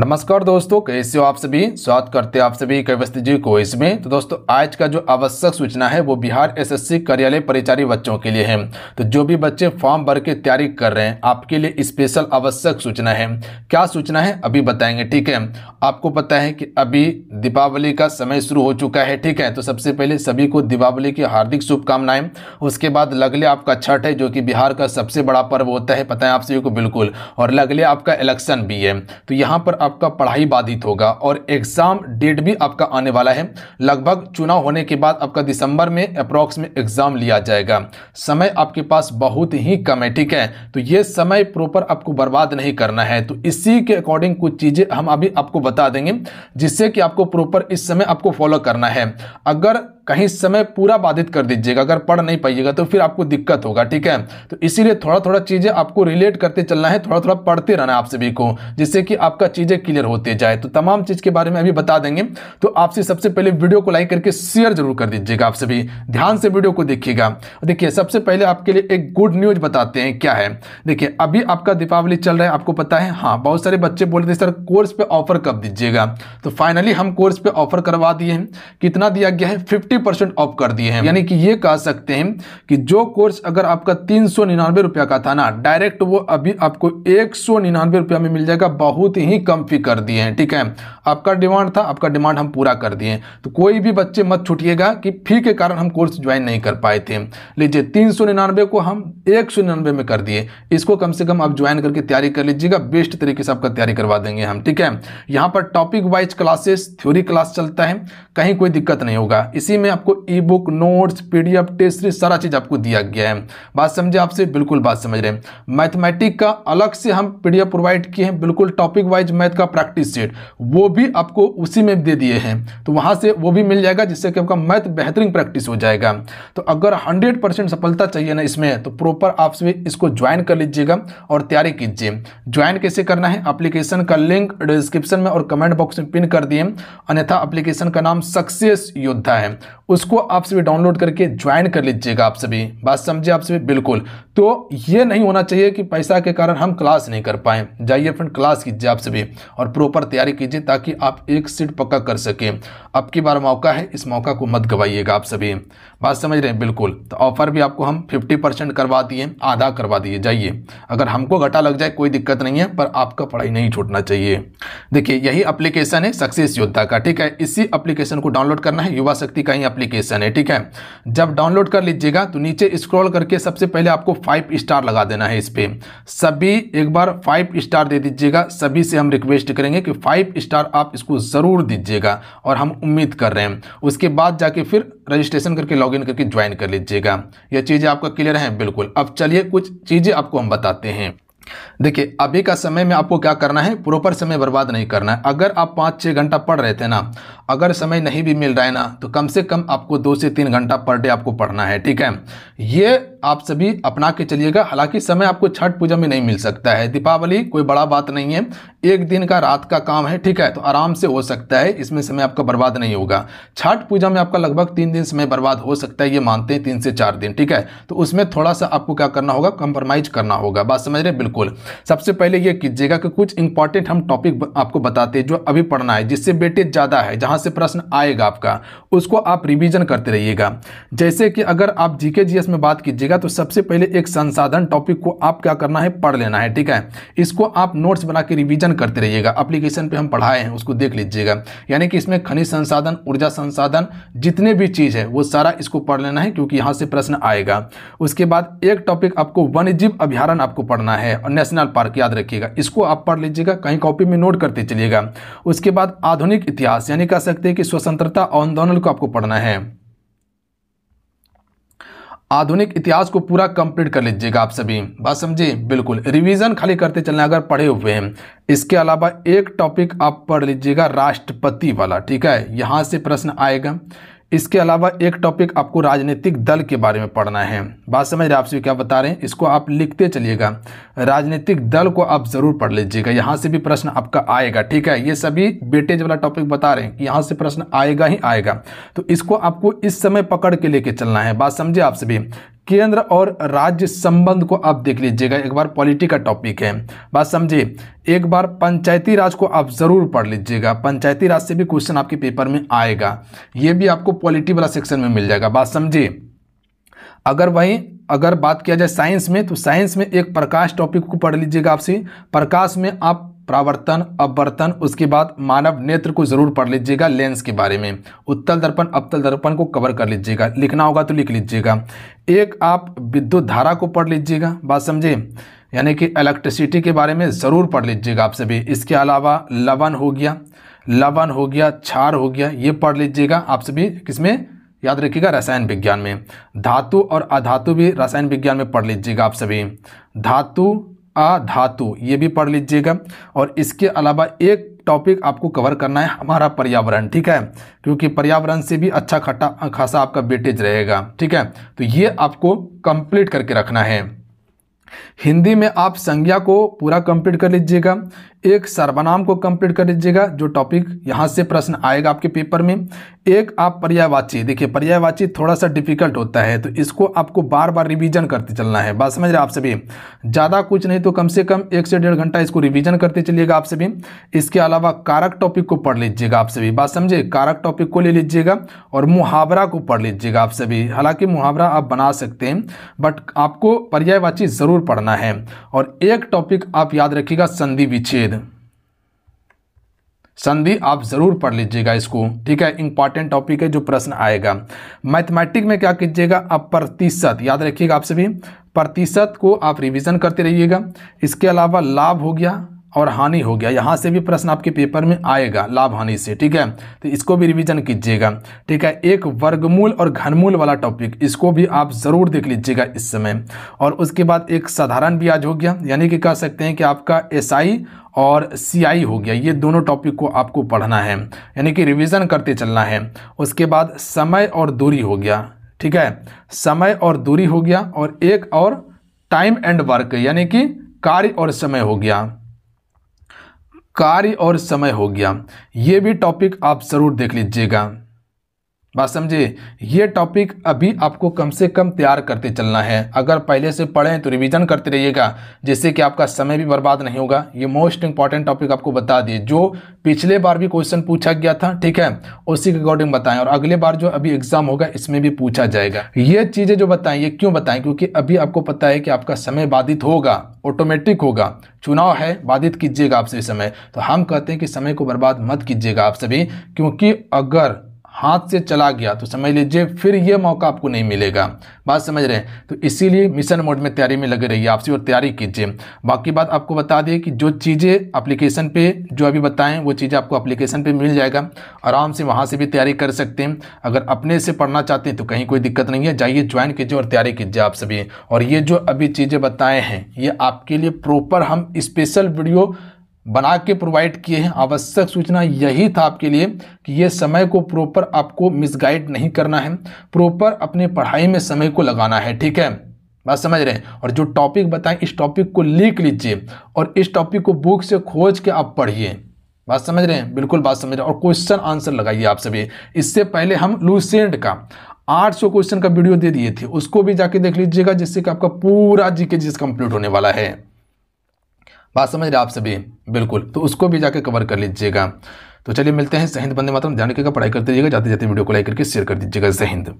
नमस्कार दोस्तों, कैसे हो आप सभी। स्वागत करते हैं आप सभी कैवस्ती जी को इसमें। तो दोस्तों, आज का जो आवश्यक सूचना है वो बिहार एसएससी कार्यालय परिचारी बच्चों के लिए है। तो जो भी बच्चे फॉर्म भर के तैयारी कर रहे हैं, आपके लिए स्पेशल आवश्यक सूचना है। क्या सूचना है अभी बताएंगे, ठीक है। आपको पता है कि अभी दीपावली का समय शुरू हो चुका है, ठीक है। तो सबसे पहले सभी को दीपावली की हार्दिक शुभकामनाएं। उसके बाद लगले आपका छठ है, जो कि बिहार का सबसे बड़ा पर्व होता है, पता है आप सभी को बिल्कुल। और लगले आपका इलेक्शन भी है। तो यहाँ पर आपका पढ़ाई बाधित होगा और एग्जाम डेट भी आपका आने वाला है। लगभग चुनाव होने के बाद आपका दिसंबर में अप्रॉक्स में एग्जाम लिया जाएगा। समय आपके पास बहुत ही कम है, ठीक है। तो ये समय प्रॉपर आपको बर्बाद नहीं करना है। तो इसी के अकॉर्डिंग कुछ चीजें हम अभी आपको बता देंगे, जिससे कि आपको प्रॉपर इस समय आपको फॉलो करना है। अगर कहीं समय पूरा बाधित कर दीजिएगा, अगर पढ़ नहीं पाइएगा तो फिर आपको दिक्कत होगा, ठीक है। तो इसीलिए थोड़ा थोड़ा चीजें आपको रिलेट करते चलना है, थोड़ा थोड़ा पढ़ते रहना है आप सभी को, जिससे कि आपका चीजें क्लियर होते जाए। तो तमाम चीज के बारे में अभी बता देंगे। तो आपसे सबसे पहले वीडियो को लाइक करके शेयर जरूर कर दीजिएगा। आप सभी ध्यान से वीडियो को देखिएगा। देखिए, सबसे पहले आपके लिए एक गुड न्यूज बताते हैं। क्या है, देखिए, अभी आपका दीपावली चल रहा है, आपको पता है। हाँ, बहुत सारे बच्चे बोल रहे थे सर कोर्स पे ऑफर कब दीजिएगा। तो फाइनली हम कोर्स पे ऑफर करवा दिए हैं। कितना दिया गया है, 50% ऑफ कर दिए हैं। यानी कि ये कह सकते हैं कि जो कोर्स अगर आपका 399 रुपया का था ना, डायरेक्ट वो अभी आपको 199 रुपया में मिल जाएगा। बहुत ही कम फी कर दिए हैं, ठीक है। आपका डिमांड था, आपका डिमांड हम पूरा कर दिए। तो कोई भी बच्चे मत छूटिएगा कि फी के कारण हम कोर्स ज्वाइन नहीं कर पाए थे। लीजिए, 399 को हम 199 में कर दिए। इसको कम से कम आप ज्वाइन करके तैयारी कर लीजिएगा। बेस्ट तरीके से आपका तैयारी करवा देंगे हम, ठीक है। यहाँ पर topic wise classes, theory class चलता है, कहीं कोई दिक्कत नहीं होगा। इसी में आपको e book, notes, PDF, test series सारा चीज आपको दिया गया है। बात समझे आपसे, बिल्कुल बात समझ रहे हैं। मैथमेटिक का अलग से हम पीडीएफ प्रोवाइड किए हैं, बिल्कुल टॉपिक वाइज मैथ का प्रैक्टिस सेट, वो भी आपको उसी में दे दिए हैं। तो वहां से वो भी मिल जाएगा, जिससे कि आपका मैथ बेहतरीन प्रैक्टिस हो जाएगा। तो अगर 100% सफलता चाहिए ना इसमें, तो प्रॉपर आप सभी इसको ज्वाइन कर लीजिएगा और तैयारी कीजिए। ज्वाइन कैसे करना है, एप्लीकेशन का लिंक डिस्क्रिप्शन में और कमेंट बॉक्स में पिन कर दिए। अन्यथा एप्लीकेशन का नाम सक्सेस योद्धा है, उसको आप सभी डाउनलोड करके ज्वाइन कर लीजिएगा। आप सभी बात समझे आप सभी, बिल्कुल। तो ये नहीं होना चाहिए कि पैसा के कारण हम क्लास नहीं कर पाए। जाइए फ्रेंड, क्लास कीजिए आप सभी और प्रॉपर तैयारी कीजिए, ताकि आप एक सीट पक्का कर सके। अब की बार मौका है, इस मौका को मत गवाइएगा आप सभी। बात समझ रहे हैं, बिल्कुल। तो ऑफर भी आपको हम 50% करवा दिए, आधा करवा दिए। जाइए, अगर हमको घाटा लग जाए कोई दिक्कत नहीं है, पर आपका पढ़ाई नहीं छूटना चाहिए। देखिए, यही एप्लीकेशन है सक्सेस योद्धा का, ठीक है। इसी एप्लीकेशन को डाउनलोड करना है, युवा शक्ति का ही एप्लीकेशन है, ठीक है। जब डाउनलोड कर लीजिएगा तो नीचे स्क्रॉल करके सबसे पहले आपको 5 स्टार लगा देना है। इस पे सभी एक बार 5 स्टार दे दीजिएगा। सभी से हम रिक्वेस्ट करेंगे कि 5 स्टार आप इसको जरूर दीजिएगा, और हम उम्मीद कर रहे हैं। उसके बाद जाके फिर रजिस्ट्रेशन करके लॉगिन करके ज्वाइन कर लीजिएगा। ये चीजें आपका क्लियर है, बिल्कुल। अब चलिए कुछ चीजें आपको हम बताते हैं। देखिए, अभी का समय में आपको क्या करना है, प्रॉपर समय बर्बाद नहीं करना है। अगर आप 5-6 घंटा पढ़ रहे थे ना, अगर समय नहीं भी मिल रहा है ना, तो कम से कम आपको 2 से 3 घंटा पर डे आपको पढ़ना है, ठीक है। ये आप सभी अपना के चलिएगा। हालांकि समय आपको छठ पूजा में नहीं मिल सकता है। दीपावली कोई बड़ा बात नहीं है, एक दिन का रात का काम है, ठीक है। तो आराम से हो सकता है, इसमें समय आपका बर्बाद नहीं होगा। छठ पूजा में आपका लगभग 3 दिन समय बर्बाद हो सकता है, ये मानते हैं 3 से 4 दिन, ठीक है। तो उसमें थोड़ा सा आपको क्या करना होगा, कंप्रोमाइज करना होगा। बात समझ रहे, बिल्कुल। सबसे पहले ये कीजिएगा कि कुछ इंपॉर्टेंट हम टॉपिक आपको बताते हैं, जो अभी पढ़ना है, जिससे वेटेज ज्यादा है, जहां से प्रश्न आएगा आपका, उसको आप रिवीजन करते रहिएगा। जैसे कि अगर आप जीके जीएस में बात कीजिएगा, तो सबसे पहले एक संसाधन टॉपिक को आप क्या करना है, पढ़ लेना है, ठीक है। इसको आप नोट्स बना के रिवीजन करते रहिएगा। एप्लीकेशन पे हम पढ़ाए हैं, उसको देख लीजिएगा। यानी कि इसमें खनिज संसाधन, ऊर्जा संसाधन, जितने भी चीज है वो सारा इसको पढ़ लेना है, क्योंकि यहां से प्रश्न आएगा। उसके बाद एक टॉपिक आपको वन्यजीव अभ्यारण्य आपको पढ़ना है, और नेशनल पार्क याद रखिएगा। इसको आप पढ़ लीजिएगा, कहीं कॉपी में नोट करते चलिएगा। उसके बाद आधुनिक इतिहास, यानी कह सकते हैं कि स्वतंत्रता आंदोलन को आपको पढ़ना है। आधुनिक इतिहास को पूरा कंप्लीट कर लीजिएगा आप सभी। बात समझिए, बिल्कुल। रिवीजन खाली करते चलना अगर पढ़े हुए हैं। इसके अलावा एक टॉपिक आप पढ़ लीजिएगा राष्ट्रपति वाला, ठीक है। यहां से प्रश्न आएगा। इसके अलावा एक टॉपिक आपको राजनीतिक दल के बारे में पढ़ना है। बात समझ रहे, आपसे क्या बता रहे हैं, इसको आप लिखते चलिएगा। राजनीतिक दल को आप जरूर पढ़ लीजिएगा, यहाँ से भी प्रश्न आपका आएगा, ठीक है। ये सभी वेटेज वाला टॉपिक बता रहे हैं कि यहाँ से प्रश्न आएगा ही आएगा। तो इसको आपको इस समय पकड़ के लेके चलना है। बात समझे आप सभी। केंद्र और राज्य संबंध को आप देख लीजिएगा, एक बार पॉलिटी का टॉपिक है, बात समझिए। एक बार पंचायती राज को आप जरूर पढ़ लीजिएगा, पंचायती राज से भी क्वेश्चन आपके पेपर में आएगा, ये भी आपको पॉलिटी वाला सेक्शन में मिल जाएगा, बात समझिए। अगर बात किया जाए साइंस में, तो साइंस में एक प्रकाश टॉपिक को पढ़ लीजिएगा आपसे। प्रकाश में आप परावर्तन, अपवर्तन, उसके बाद मानव नेत्र को जरूर पढ़ लीजिएगा, लेंस के बारे में। उत्तल दर्पण, अवतल दर्पण को कवर कर लीजिएगा, लिखना होगा तो लिख लीजिएगा। एक आप विद्युत धारा को पढ़ लीजिएगा, बात समझे, यानी कि इलेक्ट्रिसिटी के बारे में ज़रूर पढ़ लीजिएगा आप सभी। इसके अलावा लवण हो गया, क्षार हो गया, ये पढ़ लीजिएगा आप सभी। किसमें? याद रखिएगा, रसायन विज्ञान में। धातु और अधातु भी रसायन विज्ञान में पढ़ लीजिएगा आप सभी। धातु अधातु ये भी पढ़ लीजिएगा। और इसके अलावा एक टॉपिक आपको कवर करना है हमारा पर्यावरण, ठीक है, क्योंकि पर्यावरण से भी अच्छा खासा आपका वेटेज रहेगा, ठीक है। तो ये आपको कंप्लीट करके रखना है। हिंदी में आप संज्ञा को पूरा कंप्लीट कर लीजिएगा, एक सर्वनाम को कंप्लीट कर लीजिएगा, जो टॉपिक यहाँ से प्रश्न आएगा आपके पेपर में। एक आप पर्यायवाची, देखिए पर्यायवाची थोड़ा सा डिफिकल्ट होता है, तो इसको आपको बार बार रिवीजन करते चलना है, बात समझ रहे हैं आप सभी। ज़्यादा कुछ नहीं तो कम से कम 1 से 1.5 घंटा इसको रिवीजन करते चलिएगा आप सभी। इसके अलावा कारक टॉपिक को पढ़ लीजिएगा आप सभी, बात समझे, कारक टॉपिक को ले लीजिएगा। और मुहावरा को पढ़ लीजिएगा आप सभी। हालांकि मुहावरा आप बना सकते हैं, बट आपको पर्यायवाची ज़रूर पढ़ना है। और एक टॉपिक आप याद रखिएगा, संधि विच्छेद। संधि आप जरूर पढ़ लीजिएगा इसको, ठीक है, इंपॉर्टेंट टॉपिक है, जो प्रश्न आएगा। मैथमेटिक्स में क्या कीजिएगा, आप प्रतिशत याद रखिएगा आप सभी, प्रतिशत को आप रिवीजन करते रहिएगा। इसके अलावा लाभ हो गया और हानि हो गया, यहाँ से भी प्रश्न आपके पेपर में आएगा, लाभ हानि से, ठीक है, तो इसको भी रिवीजन कीजिएगा, ठीक है। एक वर्गमूल और घनमूल वाला टॉपिक, इसको भी आप ज़रूर देख लीजिएगा इस समय। और उसके बाद एक साधारण ब्याज हो गया, यानी कि कह सकते हैं कि आपका SI और CI हो गया, ये दोनों टॉपिक को आपको पढ़ना है, यानी कि रिवीजन करते चलना है। उसके बाद समय और दूरी हो गया, ठीक है, समय और दूरी हो गया। और एक और टाइम एंड वर्क, यानी कि कार्य और समय हो गया, कार्य और समय हो गया, ये भी टॉपिक आप जरूर देख लीजिएगा, बात समझे। ये टॉपिक अभी आपको कम से कम तैयार करते चलना है। अगर पहले से पढ़ें तो रिवीजन करते रहिएगा, जिससे कि आपका समय भी बर्बाद नहीं होगा। ये मोस्ट इंपॉर्टेंट टॉपिक आपको बता दिए, जो पिछले बार भी क्वेश्चन पूछा गया था, ठीक है, उसी के अकॉर्डिंग बताएं। और अगले बार जो अभी एग्जाम होगा इसमें भी पूछा जाएगा। ये चीज़ें जो बताएं, ये क्यों बताएं, क्योंकि अभी आपको पता है कि आपका समय बाधित होगा, ऑटोमेटिक होगा, चुनाव है, बाधित कीजिएगा आपसे समय। तो हम कहते हैं कि समय को बर्बाद मत कीजिएगा आप सभी, क्योंकि अगर हाथ से चला गया तो समझ लीजिए फिर ये मौका आपको नहीं मिलेगा, बात समझ रहे हैं। तो इसीलिए मिशन मोड में तैयारी में लगे रहिए आपसे, और तैयारी कीजिए। बाकी बात आपको बता दिए कि जो चीज़ें एप्लीकेशन पे जो अभी बताएं, वो चीज़ें आपको एप्लीकेशन पे मिल जाएगा, आराम से वहाँ से भी तैयारी कर सकते हैं। अगर अपने से पढ़ना चाहते हैं तो कहीं कोई दिक्कत नहीं है, जाइए ज्वाइन कीजिए और तैयारी कीजिए आप सभी। और ये जो अभी चीज़ें बताए हैं, ये आपके लिए प्रॉपर हम स्पेशल वीडियो बना के प्रोवाइड किए हैं। आवश्यक सूचना यही था आपके लिए कि ये समय को प्रॉपर आपको मिसगाइड नहीं करना है, प्रॉपर अपने पढ़ाई में समय को लगाना है, ठीक है, बात समझ रहे हैं। और जो टॉपिक बताएं, इस टॉपिक को लिख लीजिए और इस टॉपिक को बुक से खोज के आप पढ़िए, बात समझ रहे हैं, बिल्कुल बात समझ रहे हैं। और क्वेश्चन आंसर लगाइए आप सभी। इससे पहले हम लूसेंट का 800 क्वेश्चन का वीडियो दे दिए थे, उसको भी जाके देख लीजिएगा, जिससे कि आपका पूरा जीके कंप्लीट होने वाला है, बात समझ रहे आप सभी, बिल्कुल। तो उसको भी जाके कवर कर लीजिएगा। तो चलिए मिलते हैं। जय हिंद, वंदे मातरम। ध्यान रखिएगा, पढ़ाई करते रहिएगा, जाते जाते वीडियो को लाइक करके शेयर कर दीजिएगा। जय हिंद।